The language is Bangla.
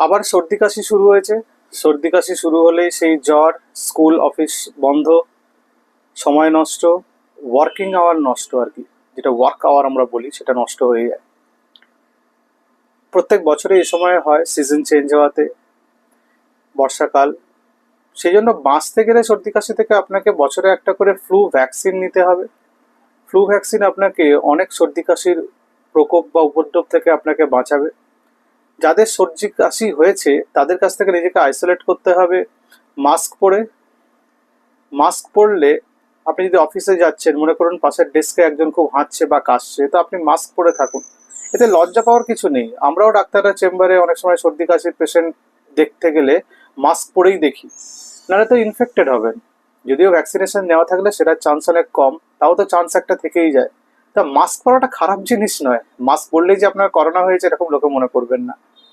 আবার সর্দি কাশি শুরু হয়েছে। সর্দি কাশি শুরু হলেই সেই জ্বর, স্কুল অফিস বন্ধ, সময় নষ্ট, ওয়ার্কিং আওয়ার নষ্ট আর কি, যেটা ওয়ার্ক আওয়ার আমরা বলি, সেটা নষ্ট হয়ে যায়। প্রত্যেক বছরে এই সময় হয় সিজন চেঞ্জ হওয়াতে, বর্ষাকাল। সেই জন্য বাঁচতে গেলে সর্দি কাশি থেকে আপনাকে বছরে একটা করে ফ্লু ভ্যাকসিন নিতে হবে। ফ্লু ভ্যাকসিন আপনাকে অনেক সর্দি কাশির প্রকোপ বা উপদ্রব থেকে আপনাকে বাঁচাবে। যাদের সর্দি কাশি হয়েছে তাদের কাছ থেকে নিজেকে আইসোলেট করতে হবে মাস্ক পরে। মাস্ক পরলে আপনি যদি অফিসে যাচ্ছেন, মনে করুন পাশের ডেস্কে একজন খুব হাঁচছে বা কাশছে, তো আপনি মাস্ক পরে থাকুন। এতে লজ্জা পাওয়ার কিছু নেই। আমরাও ডাক্তাররা চেম্বারে অনেক সময় সর্দি কাশির পেশেন্ট দেখতে গেলে মাস্ক পরেই দেখি, নাহলে তো ইনফেক্টেড হবেন। যদিও ভ্যাকসিনেশন নেওয়া থাকলে সেটার চান্স অনেক কম, তাও তো চান্স একটা থেকেই যায়। তা মাস্ক পরাটা খারাপ জিনিস নয়। মাস্ক পরলেই যে আপনার করোনা হয়েছে এরকম লোকে মনে করবেন না।